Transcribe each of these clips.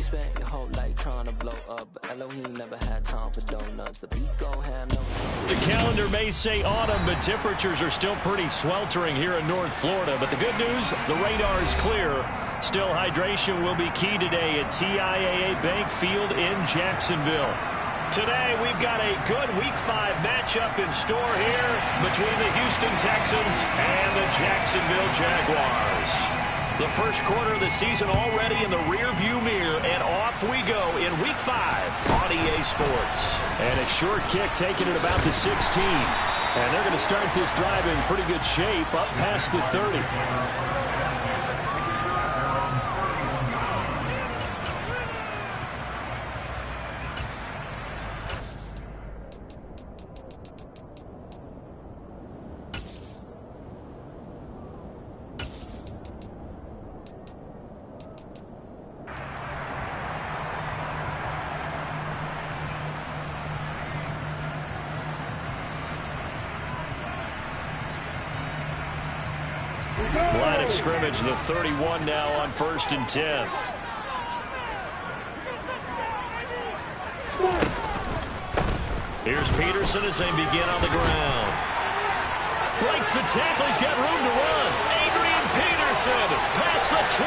spent your whole life trying to blow up, but Elohim never had time for donuts. The beat gon' have no. The calendar may say autumn, but temperatures are still pretty sweltering here in North Florida. But the good news, the radar is clear. Still, hydration will be key today at TIAA Bank Field in Jacksonville. Today, we've got a good Week 5 matchup in store here between the Houston Texans and the Jacksonville Jaguars. The first quarter of the season already in the rearview mirror, and off we go in Week 5 on EA Sports. And a short kick taken at about the 16. And they're going to start this drive in pretty good shape up past the 30. Line of scrimmage, the 31 now on 1st and 10. Here's Peterson as they begin on the ground. Breaks the tackle. He's got room to run. Adrian Peterson past the 20.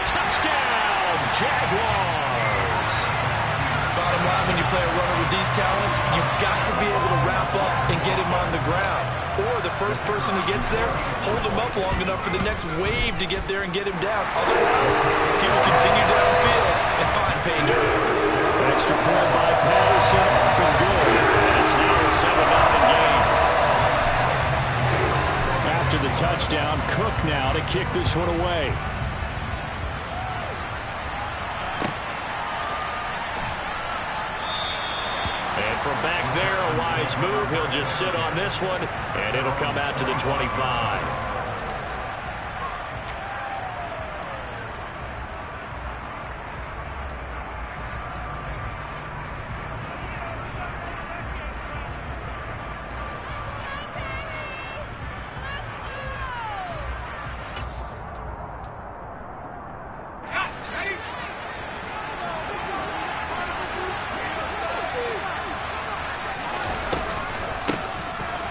Touchdown, Jaguars. Bottom line, when you play a runner with these talents, you've got to be able to wrap up and get him on the ground. Or the first person who gets there, hold him up long enough for the next wave to get there and get him down. Otherwise, he will continue downfield and find pay dirt. Extra point by Patterson, up and good. It's now a 7-0 game. After the touchdown, Cook now to kick this one away. And from back there, a wise move. He'll just sit on this one, and it'll come out to the 25.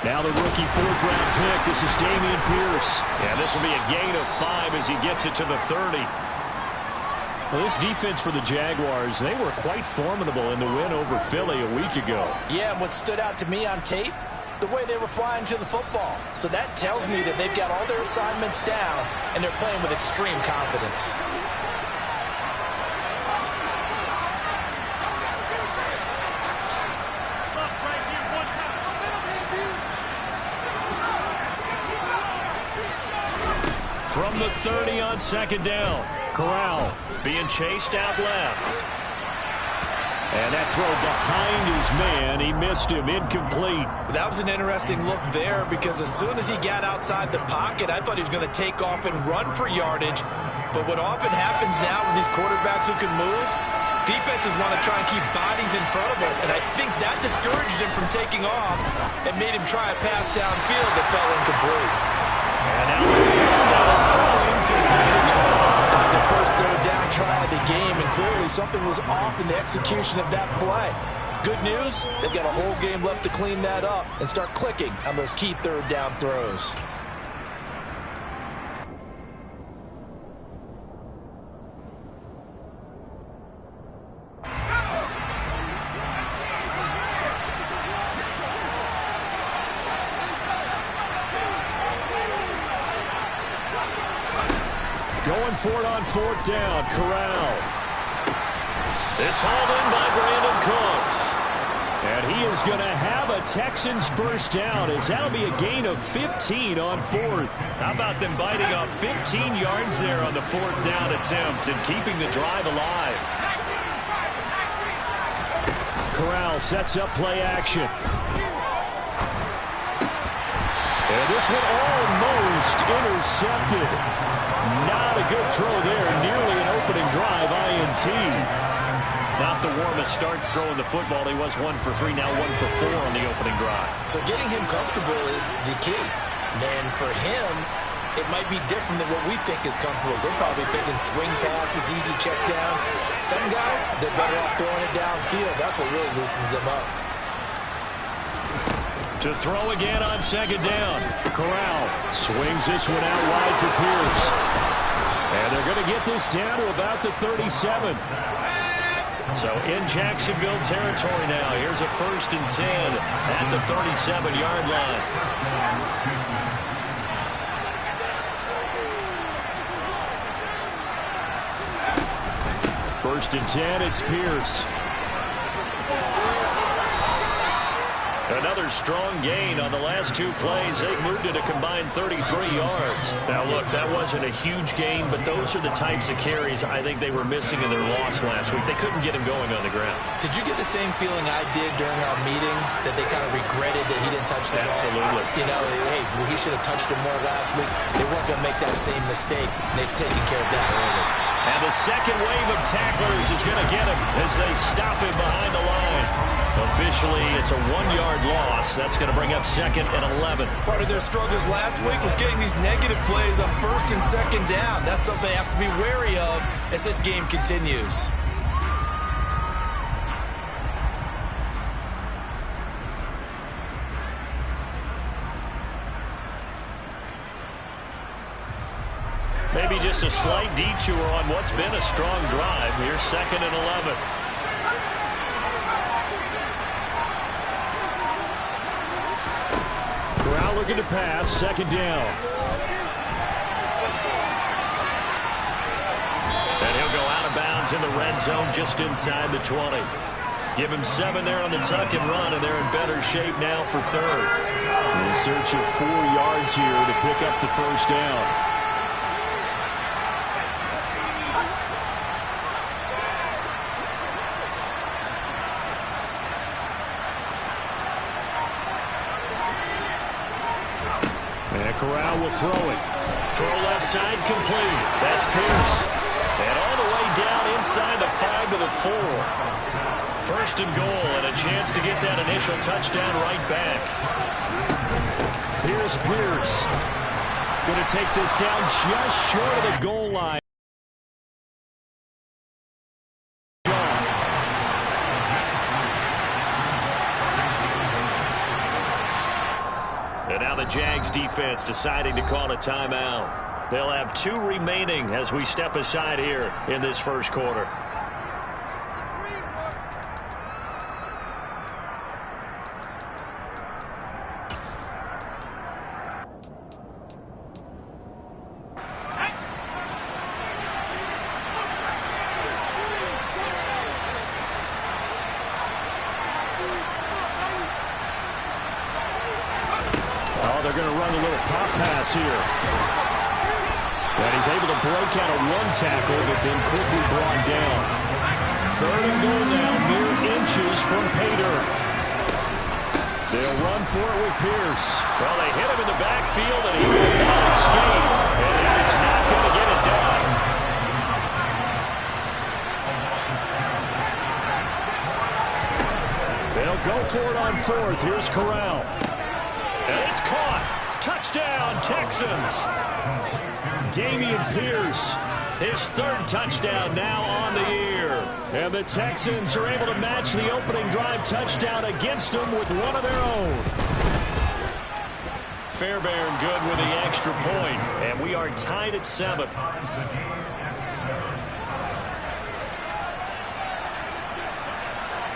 Now the rookie 4th-round pick. This is Dameon Pierce. And this will be a gain of 5 as he gets it to the 30. Well, this defense for the Jaguars, they were quite formidable in the win over Philly a week ago. Yeah, and what stood out to me on tape, the way they were flying to the football. So that tells me that they've got all their assignments down, and they're playing with extreme confidence. From the 30 on 2nd down. Corral being chased out left. And that throw behind his man. He missed him. Incomplete. That was an interesting look there because as soon as he got outside the pocket, I thought he was going to take off and run for yardage. But what often happens now with these quarterbacks who can move, defenses want to try and keep bodies in front of him. And I think that discouraged him from taking off and made him try a pass downfield that fell incomplete. And now the That was the first 3rd down try of the game, and clearly something was off in the execution of that play. Good news, they've got a whole game left to clean that up and start clicking on those key 3rd down throws. Going for it on 4th down. Corral. It's hauled in by Brandon Cooks. And he is going to have a Texans first down, as that'll be a gain of 15 on 4th. How about them biting off 15 yards there on the 4th down attempt and keeping the drive alive? Corral sets up play action. And this one almost intercepted. Not a good throw there. Nearly an opening drive, INT. Not the warmest starts throwing the football. He was 1 for 3, now 1 for 4 on the opening drive. So getting him comfortable is the key. And for him, it might be different than what we think is comfortable. They're probably thinking swing passes, easy check downs. Some guys, they're better off throwing it downfield. That's what really loosens them up. To throw again on second down. Corral swings this one out wide for Pierce. And they're going to get this down to about the 37. So in Jacksonville territory now. Here's a 1st and 10 at the 37-yard line. 1st and 10, it's Pierce. Another strong gain on the last 2 plays. They've moved it a combined 33 yards. Now, look, that wasn't a huge gain, but those are the types of carries I think they were missing in their loss last week. They couldn't get him going on the ground. Did you get the same feeling I did during our meetings, that they kind of regretted that he didn't touch the ball? Absolutely. You know, hey, he should have touched it more last week. They weren't going to make that same mistake, and they've taken care of that early. And the second wave of tacklers is going to get him as they stop him behind the line. Officially, it's a 1-yard loss. That's going to bring up 2nd and 11. Part of their struggles last week was getting these negative plays on 1st and 2nd down. That's something they have to be wary of as this game continues. Maybe just a slight detour on what's been a strong drive. Here's 2nd and 11. Corral looking to pass, 2nd down. And he'll go out of bounds in the red zone just inside the 20. Give him 7 there on the tuck and run, and they're in better shape now for 3rd. In search of 4 yards here to pick up the 1st down. Corral will throw it. Throw left side complete. That's Pierce. And all the way down inside the 5 to the 4. 1st and goal and a chance to get that initial touchdown right back. Here's Pierce. Going to take this down just short of the goal line. And now the Jags defense deciding to call a timeout. They'll have 2 remaining as we step aside here in this 1st quarter. They're going to run a little pop pass here. And he's able to break out of 1 tackle, but then quickly brought down. 3rd and goal now, mere inches from Pater. They'll run for it with Pierce. Well, they hit him in the backfield, and he will not escape. And he's not going to get it done. They'll go for it on 4th. Here's Corral. And it's caught. Touchdown, Texans. Dameon Pierce, his 3rd touchdown now on the year. And the Texans are able to match the opening drive touchdown against them with one of their own. Fairbairn good with the extra point. And we are tied at 7.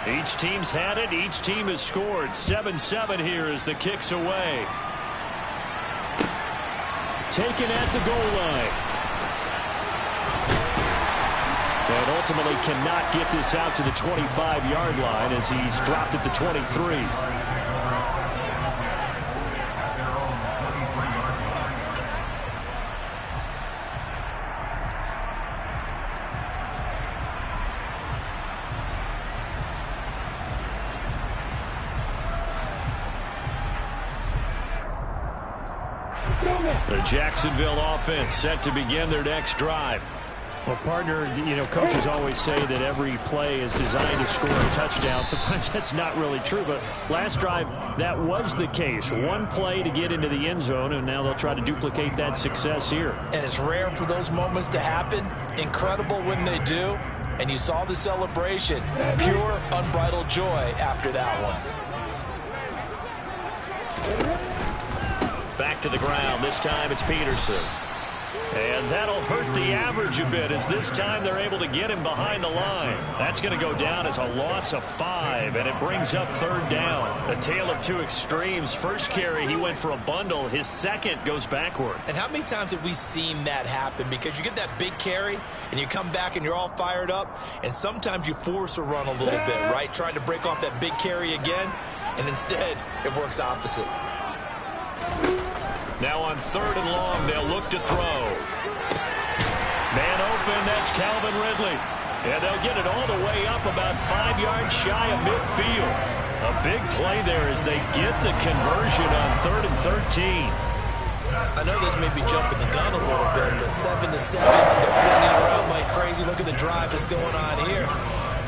Each team's had it. Each team has scored. 7-7 here as the kick's away. Taken at the goal line. And ultimately cannot get this out to the 25-yard line as he's dropped at the 23. The Jacksonville offense set to begin their next drive. Well, partner, you know, coaches always say that every play is designed to score a touchdown. Sometimes that's not really true, but last drive, that was the case. One play to get into the end zone, and now they'll try to duplicate that success here. And it's rare for those moments to happen. Incredible when they do. And you saw the celebration. Pure, unbridled joy after that one. Back to the ground. This time it's Peterson. And that'll hurt the average a bit as this time they're able to get him behind the line. That's going to go down as a loss of 5, and it brings up 3rd down. A tale of two extremes. First carry, he went for a bundle. His second goes backward. And how many times have we seen that happen? Because you get that big carry, and you come back and you're all fired up, and sometimes you force a run a little bit, right? Trying to break off that big carry again, and instead it works opposite. Now on 3rd and long, they'll look to throw. Man open, that's Calvin Ridley. And they'll get it all the way up about 5 yards shy of midfield. A big play there as they get the conversion on 3rd and 13. I know this may be jumping the gun a little bit, but 7-7, they're flinging it around like crazy. Look at the drive that's going on here.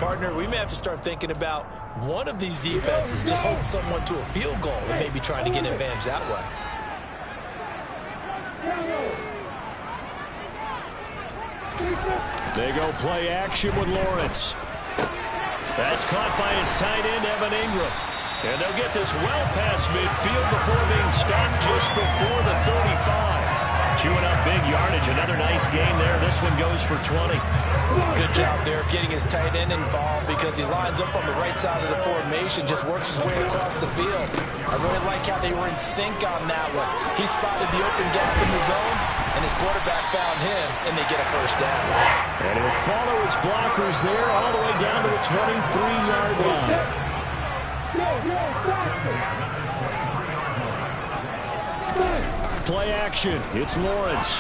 Partner, we may have to start thinking about one of these defenses just holding someone to a field goal and maybe trying to get an advantage that way. They go play action with Lawrence. That's caught by his tight end, Evan Ingram. And they'll get this well past midfield before being stopped just before the 35. Chewing up big yardage. Another nice gain there. This one goes for 20. Good job there of getting his tight end involved because he lines up on the right side of the formation, just works his way across the field. I really like how they were in sync on that one. He spotted the open gap in the zone, and his quarterback found him, and they get a first down. And he'll follow his blockers there all the way down to the 23-yard line. Play action. It's Lawrence.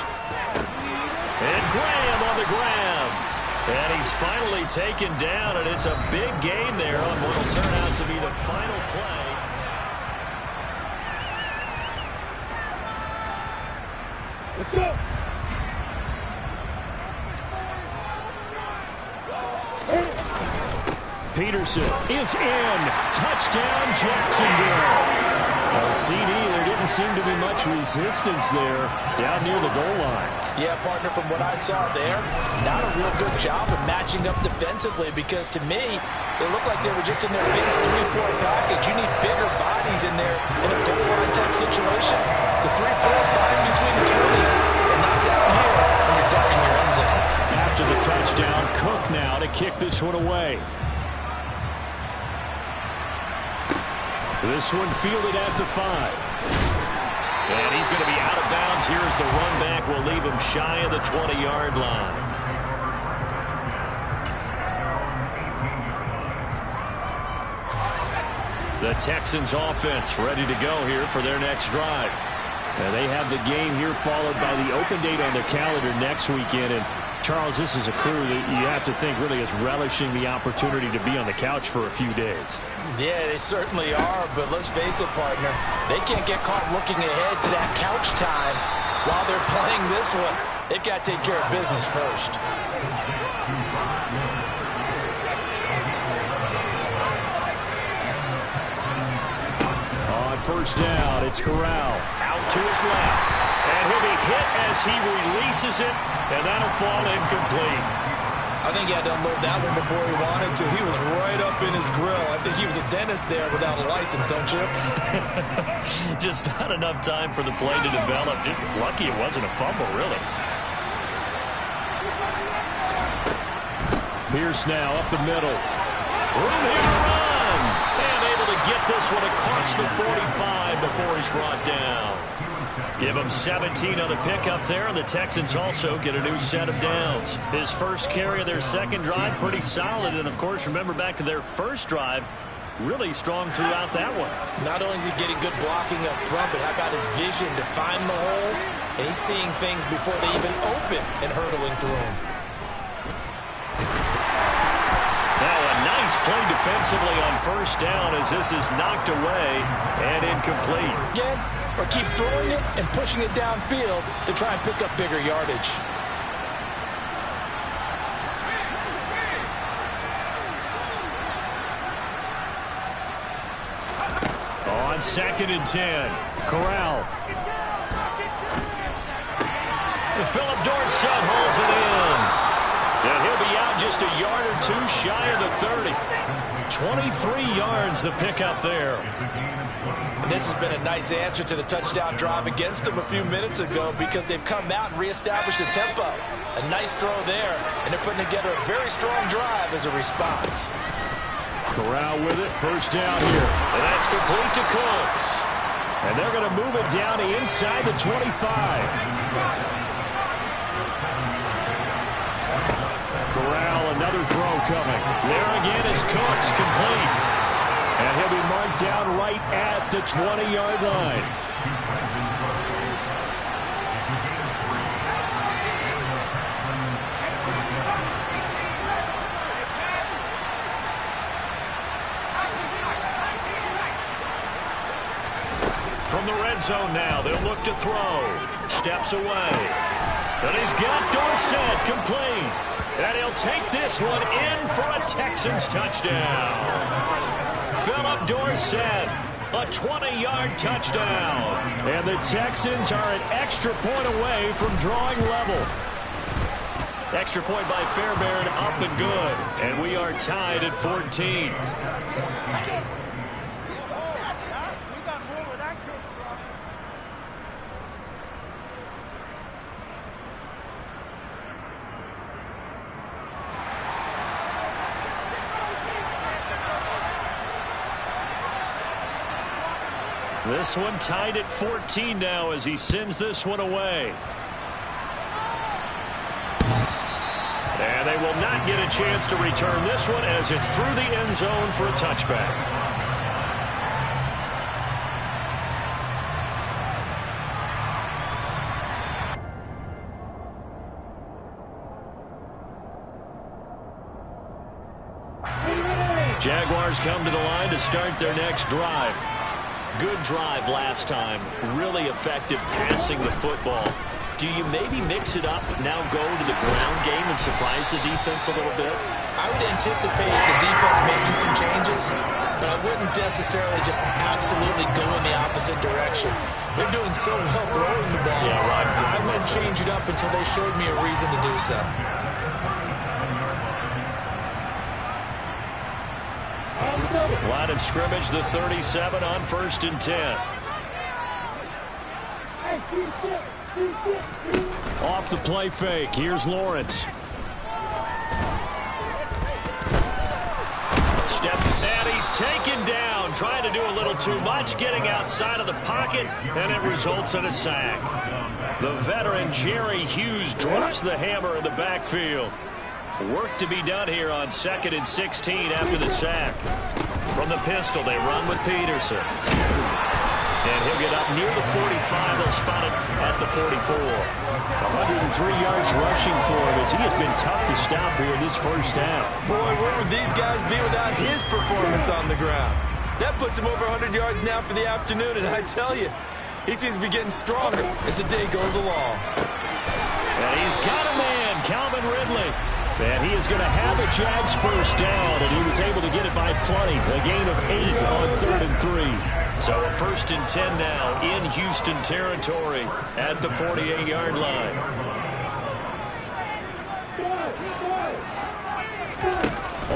And Graham on the grab. And he's finally taken down, and it's a big gain there on what will turn out to be the final play. Let's go. Peterson is in. Touchdown, Jacksonville. CD, there didn't seem to be much resistance there down near the goal line. Yeah, partner, from what I saw there, not a real good job of matching up defensively because to me, they looked like they were just in their base 3-4 package. You need bigger bodies in there in a goal line type situation. The 3-4, 5 between the 20s, and not down here when you're guarding your end zone. After the touchdown, Cook now to kick this one away. This one fielded at the 5. And he's going to be out of bounds. Here's the run back. Will leave him shy of the 20-yard line. The Texans offense ready to go here for their next drive. Now they have the game here followed by the open date on their calendar next weekend. And Charles, this is a crew that you have to think really is relishing the opportunity to be on the couch for a few days. Yeah, they certainly are, but let's face it, partner. They can't get caught looking ahead to that couch time while they're playing this one. They've got to take care of business first. On first down, it's Corral. Out to his left. And he'll be hit as he releases it, and that'll fall incomplete. I think he had to unload that one before he wanted to. He was right up in his grill. I think he was a dentist there without a license, don't you? Just not enough time for the play to develop. Just lucky it wasn't a fumble, really. Pierce now up the middle. Room here to run. And able to get this one across the 45 before he's brought down. Give him 17 on the pickup there, and the Texans also get a new set of downs. His first carry of their second drive, pretty solid. And, of course, remember back to their first drive, really strong throughout that one. Not only is he getting good blocking up front, but how about his vision to find the holes? And he's seeing things before they even open and hurdling through them. Now a nice play defensively on first down as this is knocked away and incomplete. Again, or keep throwing it and pushing it downfield to try and pick up bigger yardage. On 2nd and 10. Corral. And Philip Dorsett holds it in. And he'll be out just a yard or two shy of the 30. 23 yards the pickup there. And this has been a nice answer to the touchdown drive against them a few minutes ago because they've come out and reestablished the tempo. A nice throw there, and they're putting together a very strong drive as a response. Corral with it, first down here. And that's complete to Cooks. And they're going to move it down inside the 25. Corral, another throw coming. There again is Cooks, complete. And he'll be marked down right at the 20-yard line. From the red zone now, they'll look to throw. Steps away. And he's got Dorsett complete. And he'll take this one in for a Texans touchdown. Philip Dorsett, a 20-yard touchdown. And the Texans are an extra point away from drawing level. Extra point by Fairbairn, up and good. And we are tied at 14. This one tied at 14 now as he sends this one away. And they will not get a chance to return this one as it's through the end zone for a touchback. Jaguars come to the line to start their next drive. Good drive last time. Really effective passing the football. Do you maybe mix it up, now go to the ground game and surprise the defense a little bit? I would anticipate the defense making some changes, but I wouldn't necessarily just absolutely go in the opposite direction. They're doing so well throwing the ball. Yeah, right. I wouldn't change it up until they showed me a reason to do so. Line of scrimmage, the 37 on 1st and 10. Off the play fake. Here's Lawrence. Steps, and he's taken down. Trying to do a little too much, getting outside of the pocket, and it results in a sack. The veteran Jerry Hughes drops the hammer in the backfield. Work to be done here on 2nd and 16 after the sack. From the pistol, they run with Peterson. And he'll get up near the 45. They'll spot it at the 44. 103 yards rushing for him as he has been tough to stop here in this first half. Boy, where would these guys be without his performance on the ground? That puts him over 100 yards now for the afternoon, and I tell you, he seems to be getting stronger as the day goes along. And he's got a man, Calvin Ridley. And he is going to have a Jags first down, and he was able to get it by plenty. A gain of 8 on 3rd and 3. So a 1st and 10 now in Houston territory at the 48-yard line.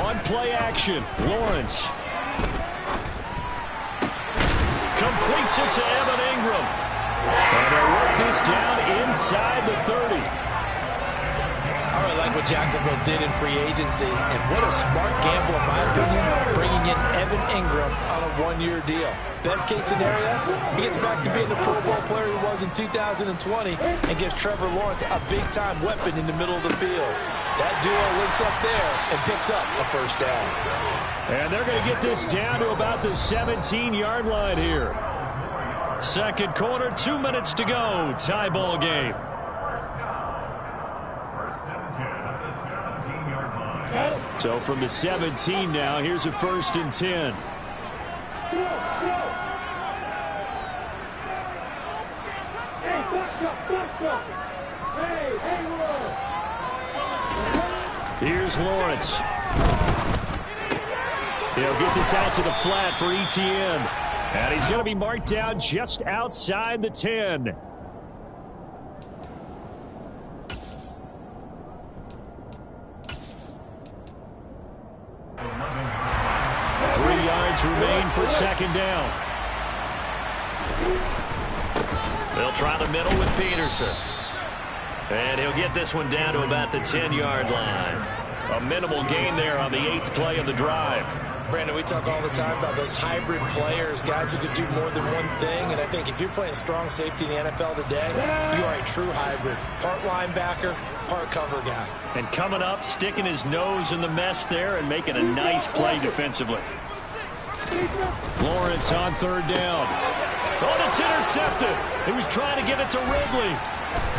On play action, Lawrence. Completes it to Evan Ingram. And they'll work this down inside the 30. I really like what Jacksonville did in free agency, and what a smart gamble, in my opinion, bringing in Evan Ingram on a one-year deal. Best case scenario, he gets back to being the Pro Bowl player he was in 2020 and gives Trevor Lawrence a big-time weapon in the middle of the field. That duo links up there and picks up a first down. And they're going to get this down to about the 17-yard line here. Second quarter, 2 minutes to go. Tie ball game. So from the 17 now, here's a 1st and 10. Here's Lawrence. He'll get this out to the flat for ETN. And he's going to be marked down just outside the 10. Remain for second down. They'll try the middle with Peterson. And he'll get this one down to about the 10-yard line. A minimal gain there on the 8th play of the drive. Brandon, we talk all the time about those hybrid players, guys who could do more than one thing. And I think if you're playing strong safety in the NFL today, you are a true hybrid. Part linebacker, part cover guy. And coming up, sticking his nose in the mess there and making a nice play defensively. Lawrence on third down. Oh, it's intercepted. He was trying to get it to Ridley.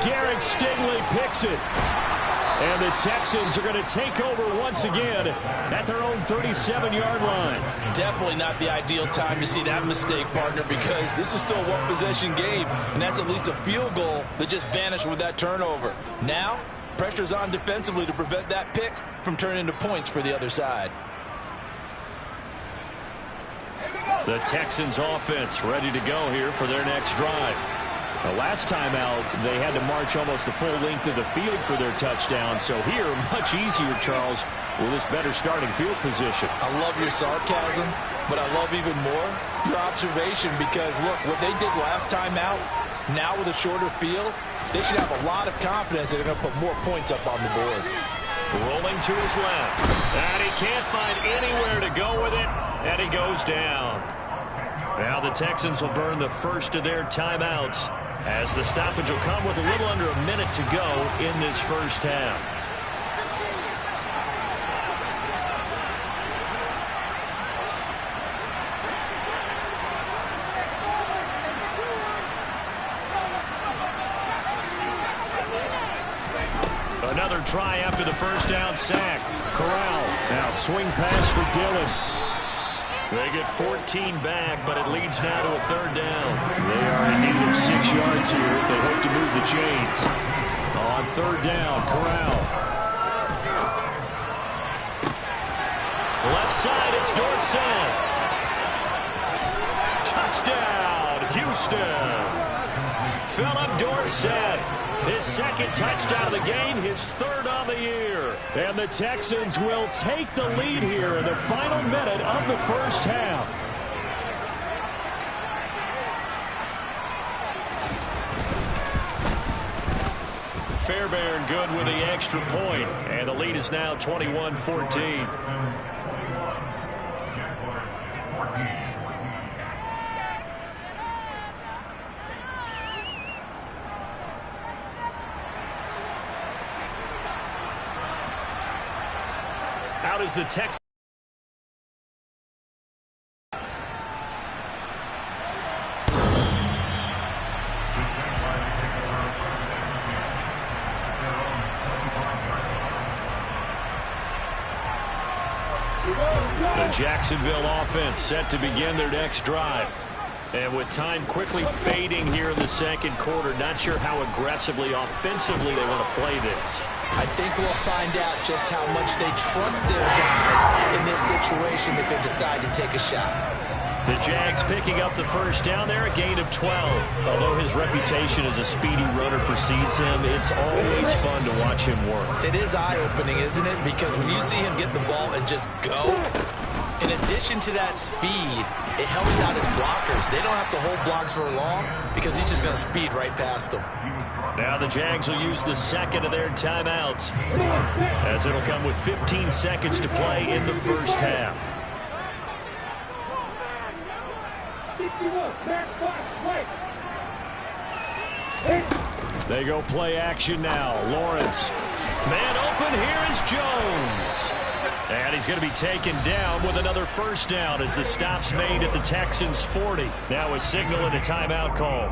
Derek Stingley picks it. And the Texans are going to take over once again at their own 37-yard line. Definitely not the ideal time to see that mistake, partner, because this is still a one-possession game, and that's at least a field goal that just vanished with that turnover. Now, pressure's on defensively to prevent that pick from turning into points for the other side. The Texans offense ready to go here for their next drive. The last time out, they had to march almost the full length of the field for their touchdown. So here, much easier, Charles, with this better starting field position. I love your sarcasm, but I love even more your observation because, look, what they did last time out, now with a shorter field, they should have a lot of confidence that they're going to put more points up on the board. Rolling to his left. And he can't find anywhere to go with it, and he goes down. Now the Texans will burn the first of their timeouts as the stoppage will come with a little under a minute to go in this first half. Another try after the first down sack. Corral now swing pass for Dillon. They get 14 back, but it leads now to a third down. They are in need of 6 yards here if they hope to move the chains. On third down, Corral. Left side, it's Dorsett. Touchdown, Houston. Philip Dorsett. His second touchdown of the game, his third on the year. And the Texans will take the lead here in the final minute of the first half. Fairbairn good with the extra point, and the lead is now 21-14. Out is the Texans. The Jacksonville offense set to begin their next drive. And with time quickly fading here in the second quarter, not sure how aggressively, offensively they want to play this. I think we'll find out just how much they trust their guys in this situation if they decide to take a shot. The Jags picking up the first down there, a gain of 12. Although his reputation as a speedy runner precedes him, it's always fun to watch him work. It is eye-opening, isn't it? Because when you see him get the ball and just go, in addition to that speed, it helps out his blockers. They don't have to hold blocks for long because he's just going to speed right past them. Now the Jags will use the second of their timeouts as it'll come with 15 seconds to play in the first half. They go play action now. Lawrence. Man open, here is Jones. And he's going to be taken down with another first down as the stop's made at the Texans' 40. Now a signal and a timeout call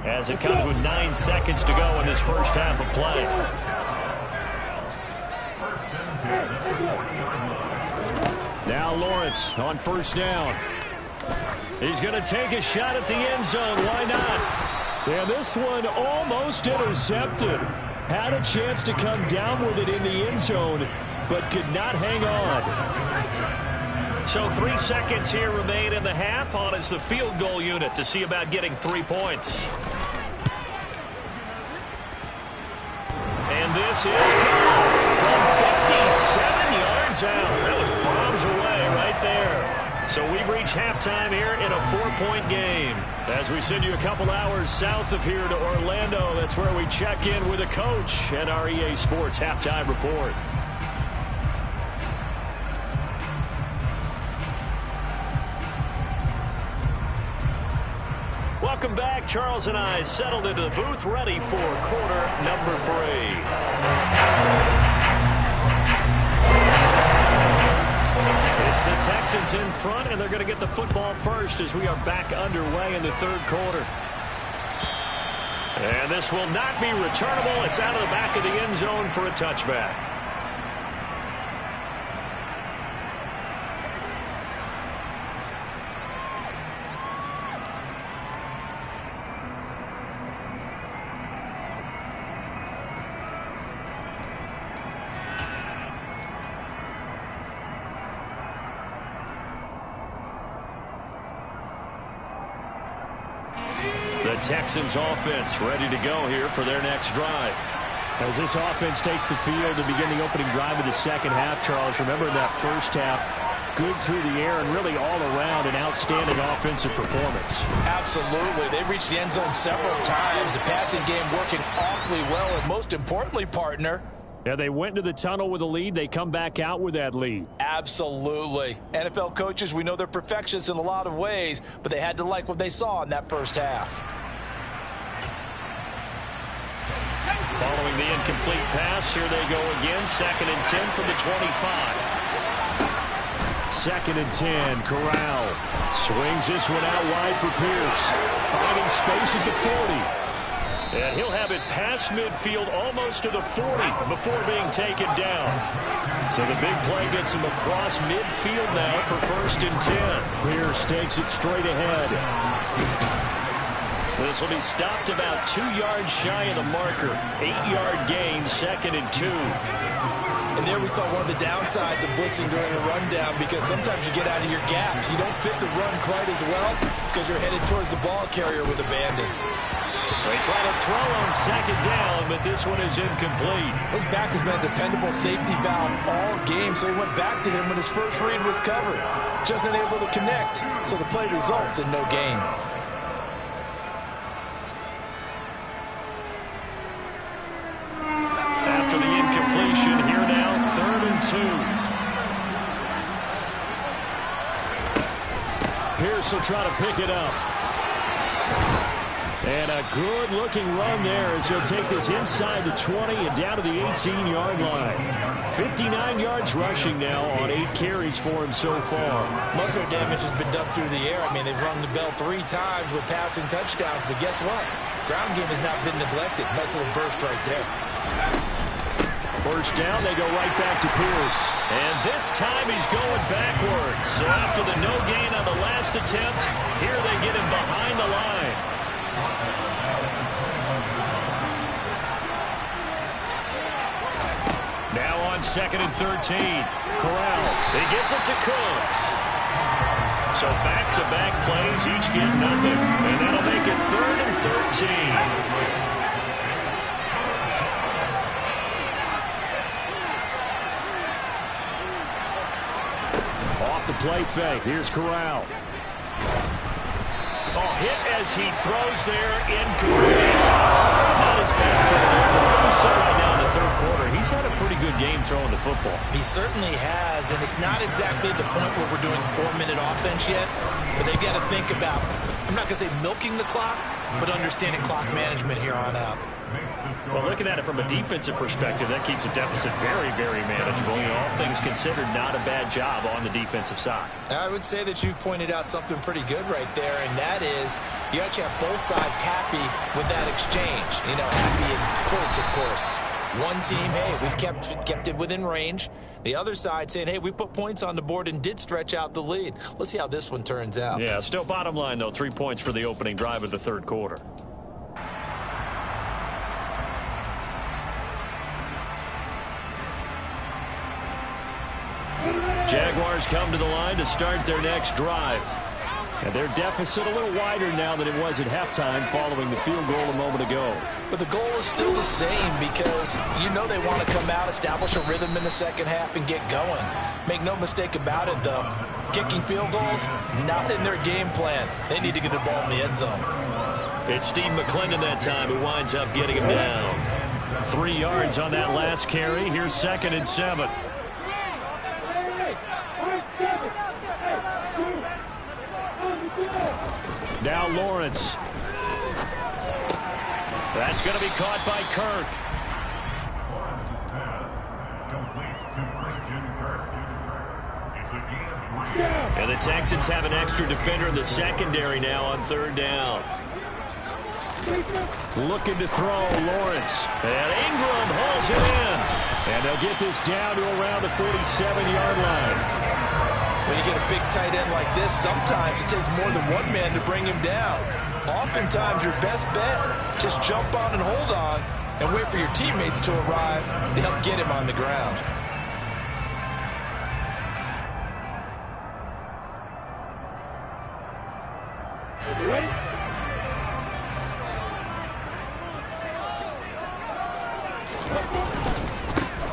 as it comes with 9 seconds to go in this first half of play. Now Lawrence on first down. He's going to take a shot at the end zone. Why not? And this one almost intercepted. Had a chance to come down with it in the end zone, but could not hang on. So 3 seconds here remain in the half. On is the field goal unit to see about getting 3 points. And this is from 57 yards out. That was bombs away right there. So we've reached halftime here in a 4-point game. As we send you a couple hours south of here to Orlando, that's where we check in with a coach at our EA Sports Halftime Report. Welcome back. Charles and I settled into the booth, ready for quarter number 3. It's the Texans in front, and they're going to get the football first as we are back underway in the third quarter. And this will not be returnable. It's out of the back of the end zone for a touchback. Texans offense ready to go here for their next drive. As this offense takes the field to begin the opening drive of the second half, Charles, remember in that first half, good through the air and really all around an outstanding offensive performance. Absolutely. They reached the end zone several times. The passing game working awfully well, and most importantly, partner, yeah, they went to the tunnel with a lead. They come back out with that lead. Absolutely. NFL coaches, we know they're perfectionists in a lot of ways, but they had to like what they saw in that first half. Following the incomplete pass, here they go again. 2nd and 10 from the 25. 2nd and 10, Corral. Swings this one out wide for Pierce. Finding space at the 40. And he'll have it past midfield almost to the 40 before being taken down. So the big play gets him across midfield now for 1st and 10. Pierce takes it straight ahead. This will be stopped about 2 yards shy of the marker. 8-yard gain, 2nd and 2. And there we saw one of the downsides of blitzing during a rundown, because sometimes you get out of your gaps. You don't fit the run quite as well because you're headed towards the ball carrier with abandon. They try to throw on 2nd down, but this one is incomplete. His back has been a dependable safety valve all game, so he went back to him when his first read was covered. Just unable to connect, so the play results in no gain. After the incompletion, here now, 3rd and 2. Pierce will try to pick it up. And a good-looking run there as he'll take this inside the 20 and down to the 18-yard line. 59 yards rushing now on 8 carries for him so far. Most of their damage has been done through the air. I mean, they've rung the bell 3 times with passing touchdowns, but guess what? Ground game has not been neglected. Nice little burst right there. First down, they go right back to Pierce. And this time he's going backwards. So after the no gain on the last attempt, here they get him behind the line. Now on 2nd and 13. Corral, he gets it to Cooks. So back-to-back plays, each get nothing. And that'll make it 3rd and 13. Off the play fake. Here's Corral. Oh, hit as he throws there, incomplete. Not his best for him. We saw right now in the third quarter, he's had a pretty good game throwing the football. He certainly has, and it's not exactly the point where we're doing 4-minute offense yet, but they've got to think about, I'm not going to say milking the clock, but understanding clock management here on out. Well, looking at it from a defensive perspective, that keeps a deficit very, very manageable. You know, all things considered, not a bad job on the defensive side. I would say that you've pointed out something pretty good right there, and that is you actually have both sides happy with that exchange. You know, happy in quotes, of course. One team, hey, we've kept it within range. The other side saying, hey, we put points on the board and did stretch out the lead. Let's see how this one turns out. Yeah, still bottom line, though, 3 points for the opening drive of the third quarter. Jaguars come to the line to start their next drive. And their deficit a little wider now than it was at halftime following the field goal a moment ago. But the goal is still the same because you know they want to come out, establish a rhythm in the second half, and get going. Make no mistake about it, though. Kicking field goals, not in their game plan. They need to get the ball in the end zone. It's Steve McClendon that time who winds up getting him down. 3 yards on that last carry. Here's 2nd and 7. Now Lawrence. That's going to be caught by Kirk. And the Texans have an extra defender in the secondary now on 3rd down. Looking to throw, Lawrence. And Ingram hauls it in. And they'll get this down to around the 47-yard line. When you get a big tight end like this, sometimes it takes more than one man to bring him down. Oftentimes, your best bet, just jump on and hold on and wait for your teammates to arrive to help get him on the ground.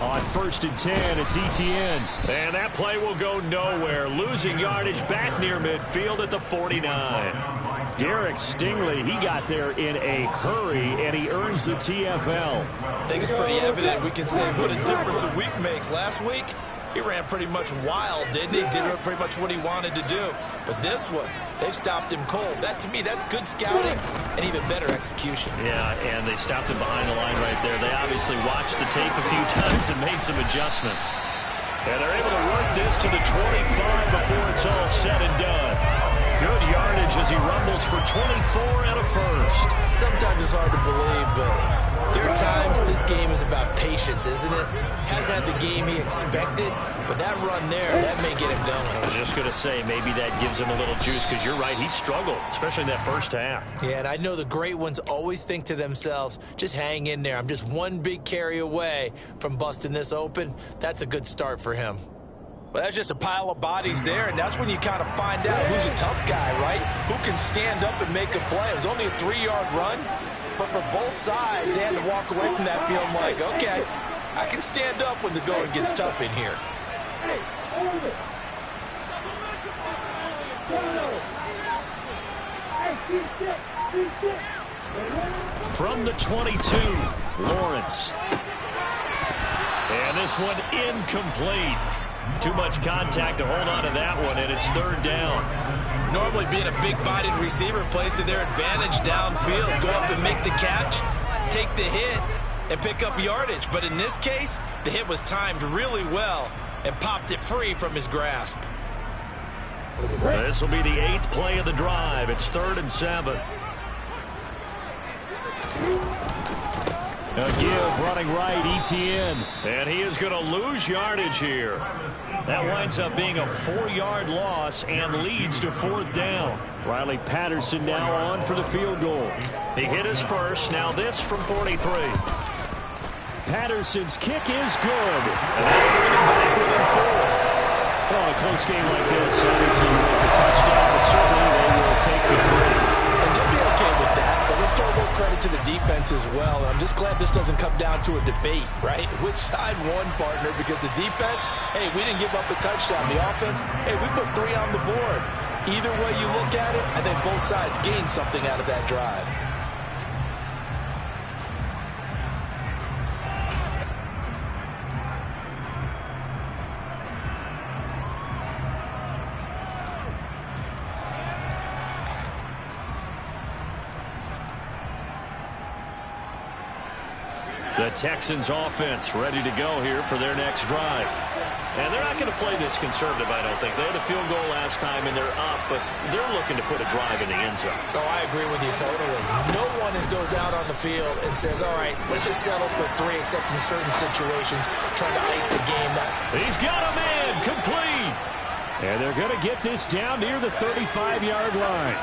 On 1st and 10, it's Etienne. And that play will go nowhere. Losing yardage back near midfield at the 49. Derek Stingley, he got there in a hurry, and he earns the TFL. I think it's pretty evident we can say what a difference a week makes. Last week, he ran pretty much wild, didn't he? Did pretty much what he wanted to do. But this one, they stopped him cold. That, to me, that's good scouting and even better execution. Yeah, and they stopped him behind the line right there. They obviously watched the tape a few times and made some adjustments. And they're able to work this to the 25 before it's all said and done. Good yardage as he rumbles for 24 and a first. Sometimes it's hard to believe, but there are times this game is about patience, isn't it? Hasn't had the game he expected, but that run there, that may get him done. I was just going to say, maybe that gives him a little juice, because you're right, he struggled, especially in that first half. Yeah, and I know the great ones always think to themselves, just hang in there. I'm just one big carry away from busting this open. That's a good start for him. Well, that's just a pile of bodies there, and that's when you kind of find out who's a tough guy, right? Who can stand up and make a play. It was only a 3-yard run, but for both sides, they had to walk away from that feeling like, okay, I can stand up when the going gets tough in here. From the 22, Lawrence. And this one incomplete. Too much contact to hold on to that one, and it's 3rd down. Normally being a big-bodied receiver plays to their advantage downfield. Go up and make the catch, take the hit, and pick up yardage. But in this case, the hit was timed really well and popped it free from his grasp. This will be the 8th play of the drive. It's 3rd and 7. A give running right, Etienne. And he is going to lose yardage here. That winds up being a 4-yard loss and leads to 4th down. Riley Patterson now on for the field goal. He hit his first. Now this from 43. Patterson's kick is good. And they'll bring him back within 4. Well, a close game like this, obviously you want the touchdown, but certainly they will take the 3. And they'll be okay with that, but let's throw a little credit to the defense as well. And I'm just glad this doesn't come down to a debate, right? Which side won, partner? Because the defense, hey, we didn't give up a touchdown. The offense, hey, we put 3 on the board. Either way you look at it, I think both sides gained something out of that drive. The Texans offense ready to go here for their next drive. And they're not going to play this conservative, I don't think. They had a field goal last time, and they're up, but they're looking to put a drive in the end zone. Oh, I agree with you totally. No one goes out on the field and says, all right, let's just settle for 3, except in certain situations, trying to ice the game. He's got a man, complete. And they're going to get this down near the 35-yard line.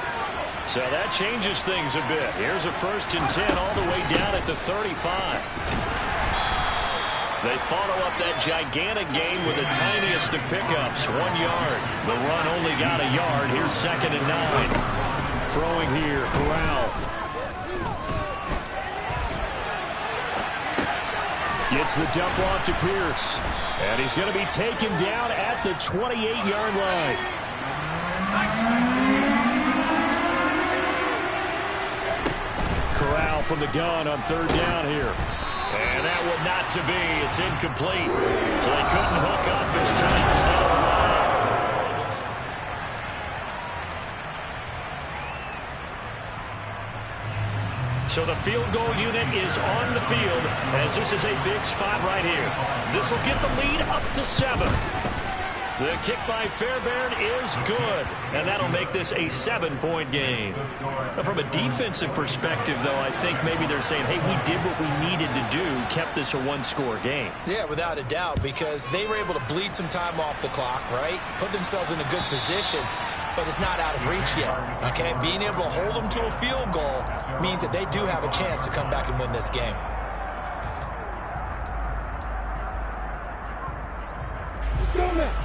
So that changes things a bit. Here's a 1st and 10 all the way down at the 35. They follow up that gigantic gain with the tiniest of pickups, 1 yard. The run only got a yard. Here's 2nd and 9. Throwing here, Corral. Gets the dump off to Pierce. And he's going to be taken down at the 28-yard line. Corral from the gun on 3rd down here. And that one not to be. It's incomplete. So they couldn't hook up this time. It's not a line. So the field goal unit is on the field as this is a big spot right here. This will get the lead up to 7. The kick by Fairbairn is good, and that'll make this a 7-point game. From a defensive perspective, though, I think maybe they're saying, hey, we did what we needed to do, kept this a 1-score game. Yeah, without a doubt, because they were able to bleed some time off the clock, right? Put themselves in a good position, but it's not out of reach yet, okay? Being able to hold them to a field goal means that they do have a chance to come back and win this game.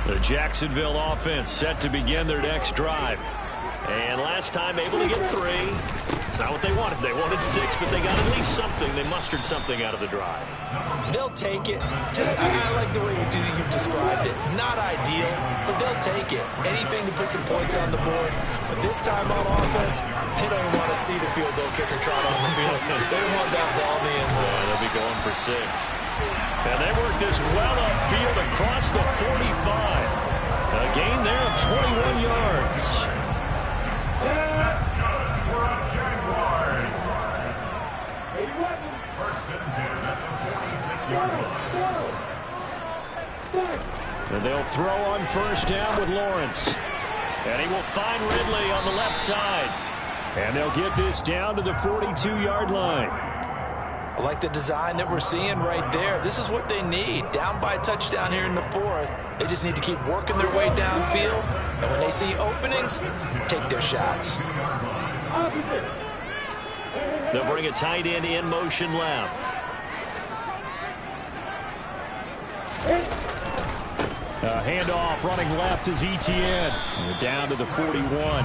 The Jacksonville offense set to begin their next drive. And last time able to get 3. It's not what they wanted. They wanted 6, but they got at least something. They mustered something out of the drive. They'll take it. I like the way you've described it. Not ideal, but they'll take it. Anything to put some points on the board. But this time on offense, they don't even want to see the field goal kicker trot on the field. They don't want that ball in the end zone. Yeah, they'll be going for 6. And they work this well upfield across the 45. A gain there of 21 yards. That's good for a Jaguars. 1st and 10 at the 46-yard line. And they'll throw on 1st down with Lawrence. And he will find Ridley on the left side. And they'll get this down to the 42-yard line. I like the design that we're seeing right there. This is what they need. Down by a touchdown here in the 4th. They just need to keep working their way downfield. And when they see openings, take their shots. They'll bring a tight end in motion left. A handoff running left is Etienne. And down to the 41.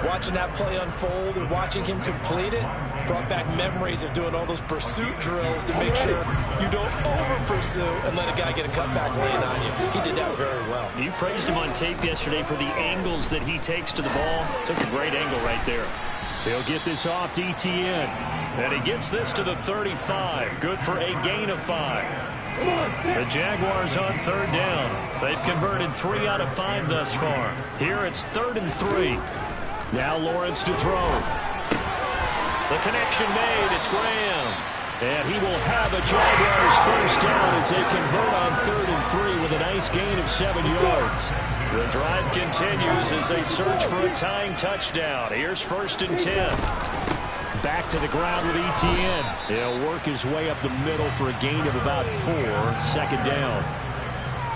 Watching that play unfold and watching him complete it brought back memories of doing all those pursuit drills to make sure you don't over-pursue and let a guy get a cutback lane on you. He did that very well. You praised him on tape yesterday for the angles that he takes to the ball. Took a great angle right there. He'll get this off to Etienne. And he gets this to the 35. Good for a gain of 5. The Jaguars on 3rd down. They've converted 3 out of 5 thus far. Here it's 3rd and 3. Now Lawrence to throw. The connection made. It's Graham. And he will have a Jaguars 1st down as they convert on 3rd and 3 with a nice gain of 7 yards. The drive continues as they search for a tying touchdown. Here's 1st and 10. Back to the ground with Etienne. He'll work his way up the middle for a gain of about 4. 2nd down.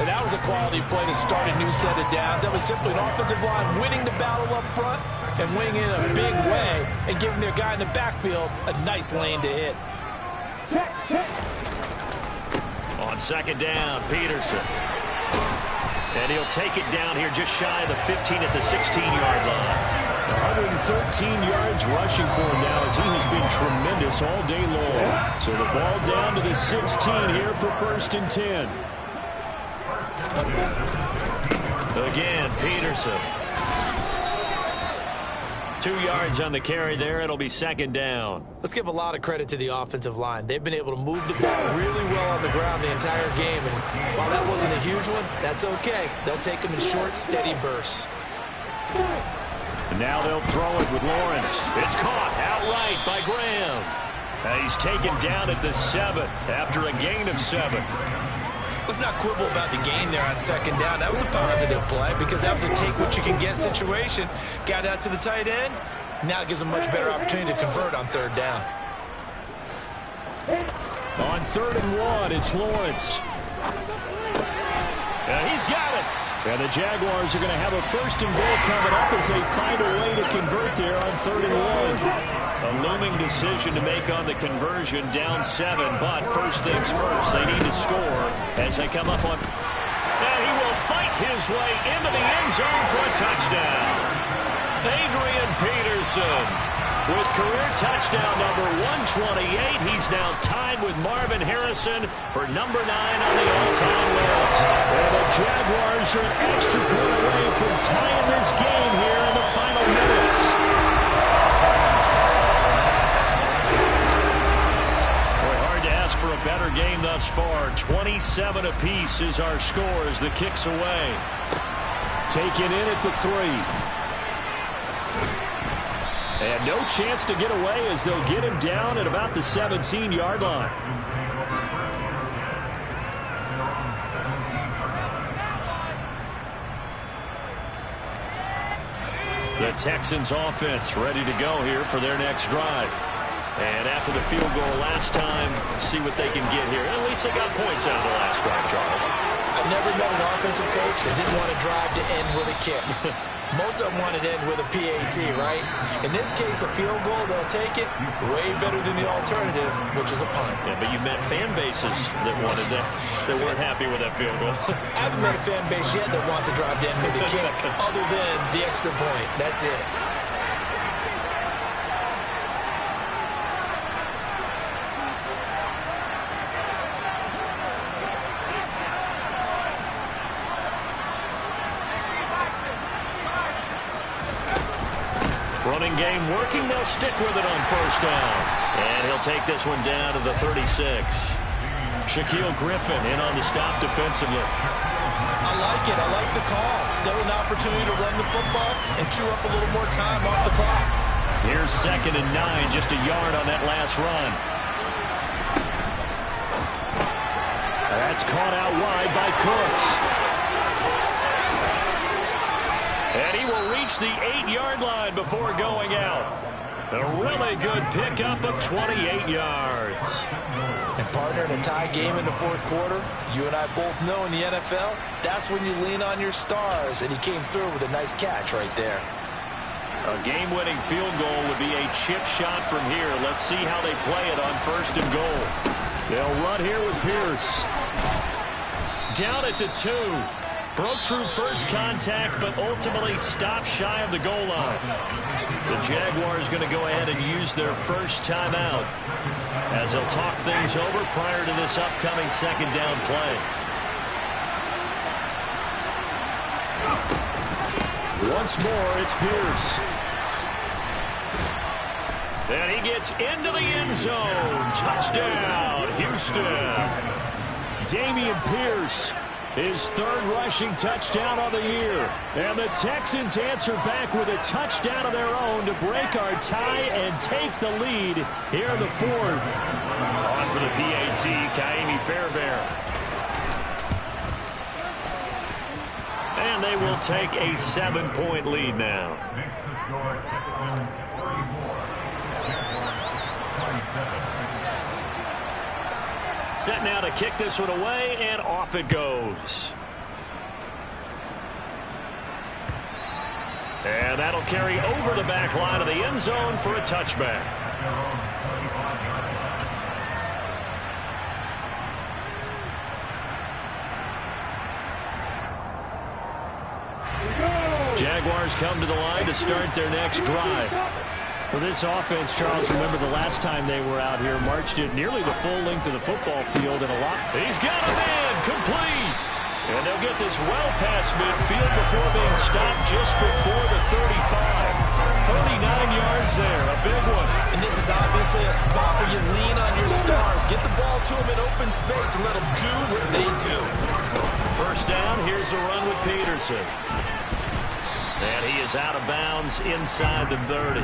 And that was a quality play to start a new set of downs. That was simply an offensive line winning the battle up front and winning in a big way and giving their guy in the backfield a nice lane to hit. On 2nd down, Peterson. And he'll take it down here just shy of the 15 at the 16-yard line. 113 yards rushing for him now as he has been tremendous all day long. So the ball down to the 16 here for 1st and 10. Again, Peterson. 2 yards on the carry there. It'll be 2nd down. Let's give a lot of credit to the offensive line. They've been able to move the ball really well on the ground the entire game. And while that wasn't a huge one, that's okay. They'll take them in short, steady bursts. And now they'll throw it with Lawrence. It's caught outright by Graham. And he's taken down at the 7 after a gain of 7. Let's not quibble about the gain there on 2nd down. That was a positive play because that was a take-what-you-can-get situation. Got out to the tight end. Now it gives them a much better opportunity to convert on 3rd down. On 3rd and 1, it's Lawrence. And he's got it. And the Jaguars are going to have a 1st and goal coming up as they find a way to convert there on 3rd and 1. A looming decision to make on the conversion, down 7, but first things first, they need to score as they come up on... And he will fight his way into the end zone for a touchdown. Adrian Peterson with career touchdown number 128. He's now tied with Marvin Harrison for number 9 on the all-time list. And the Jaguars are an extra point away from tying this game here in the final minutes. For a better game thus far. 27 apiece is our score as the kick's away. Taken in at the 3. And no chance to get away as they'll get him down at about the 17-yard line. The Texans offense ready to go here for their next drive. And after the field goal last time, see what they can get here. At least they got points out of the last drive, Charles. I've never met an offensive coach that didn't want to drive to end with a kick. Most of them wanted to end with a PAT, right? In this case, a field goal, they'll take it. Way better than the alternative, which is a punt. Yeah, but you've met fan bases that wanted that. They weren't happy with that field goal. I haven't met a fan base yet that wants to drive to end with a kick other than the extra point. That's it. Running game working. They'll stick with it on first down. And he'll take this one down to the 36. Shaquille Griffin in on the stop defensively. I like it. I like the call. Still an opportunity to run the football and chew up a little more time off the clock. Here's 2nd and 9, just a yard on that last run. That's caught out wide by Cooks. And he will reach the 8-yard line before going out. A really good pickup of 28 yards. And partner, in a tie game in the fourth quarter, you and I both know in the NFL, that's when you lean on your stars. And he came through with a nice catch right there. A game-winning field goal would be a chip shot from here. Let's see how they play it on 1st and goal. They'll run here with Pierce. Down at the 2. Broke through first contact, but ultimately stopped shy of the goal line. The Jaguars going to go ahead and use their first timeout as they'll talk things over prior to this upcoming 2nd down play. Once more, it's Pierce. And he gets into the end zone. Touchdown, Houston. Dameon Pierce. His 3rd rushing touchdown on the year. And the Texans answer back with a touchdown of their own to break our tie and take the lead here in the 4th. On for the PAT, Kaimi Fairbairn. And they will take a 7-point lead now. Makes the score Texans 34, Jaguars 27. Set now to kick this one away, and off it goes. And that'll carry over the back line of the end zone for a touchback. Jaguars come to the line to start their next drive. For this offense, Charles, remember the last time they were out here, marched it nearly the full length of the football field and a lot. He's got a man, complete. And they'll get this well past midfield before being stopped just before the 35. 39 yards there, a big one. And this is obviously a spot where you lean on your stars. Get the ball to them in open space and let them do what they do. First down, here's a run with Peterson. And he is out of bounds inside the 30.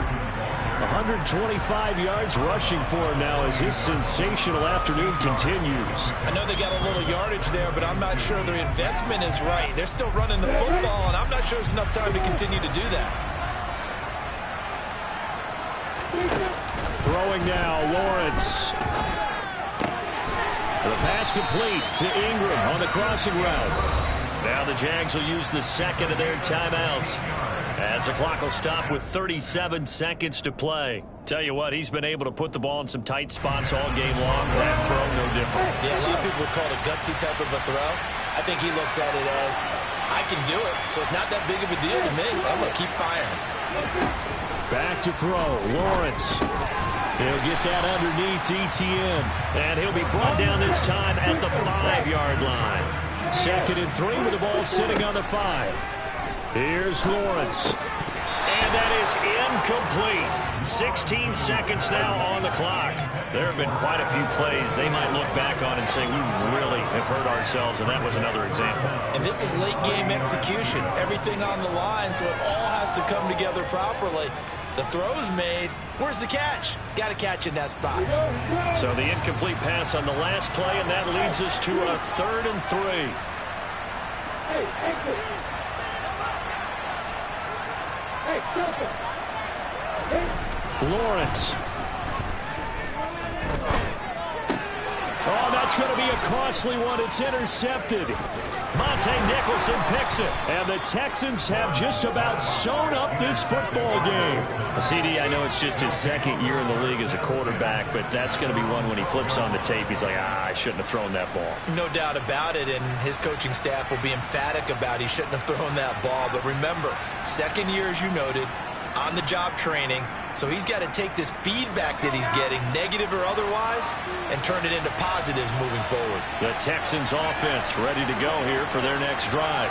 125 yards rushing for him now as his sensational afternoon continues. I know they got a little yardage there, but I'm not sure their investment is right. They're still running the football, and I'm not sure there's enough time to continue to do that. Throwing now, Lawrence. The pass complete to Ingram on the crossing route. Now the Jags will use the 2nd of their timeouts as the clock will stop with 37 seconds to play. Tell you what, he's been able to put the ball in some tight spots all game long. That throw, no different. Yeah, a lot of people would call it a gutsy type of a throw. I think he looks at it as, I can do it, so it's not that big of a deal to me. I'm going to keep firing. Back to throw, Lawrence. He'll get that underneath ETN, and he'll be brought down this time at the 5-yard line. 2nd and 3 with the ball sitting on the 5. Here's Lawrence. And that is incomplete. 16 seconds now on the clock. There have been quite a few plays they might look back on and say, we really have hurt ourselves, and that was another example. And this is late-game execution. Everything on the line, so it all has to come together properly. The throw's made. Where's the catch? Got to catch in that spot. So the incomplete pass on the last play, and that leads us to a 3rd and 3. Lawrence. Oh, that's going to be a costly one. It's intercepted. Monte Nicholson picks it. And the Texans have just about sewn up this football game. CD, I know it's just his 2nd year in the league as a quarterback, but that's going to be one when he flips on the tape. He's like, I shouldn't have thrown that ball. No doubt about it, and his coaching staff will be emphatic about he shouldn't have thrown that ball. But remember, 2nd year, as you noted, on-the-job training, so he's got to take this feedback that he's getting, negative or otherwise, and turn it into positives moving forward. The Texans offense ready to go here for their next drive.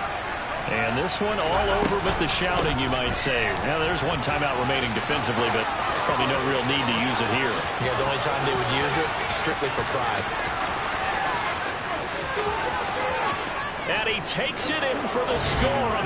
And this one all over but the shouting, you might say. Now, there's one timeout remaining defensively, but probably no real need to use it here. Yeah, the only time they would use it, strictly for pride. And he takes it in for the score on the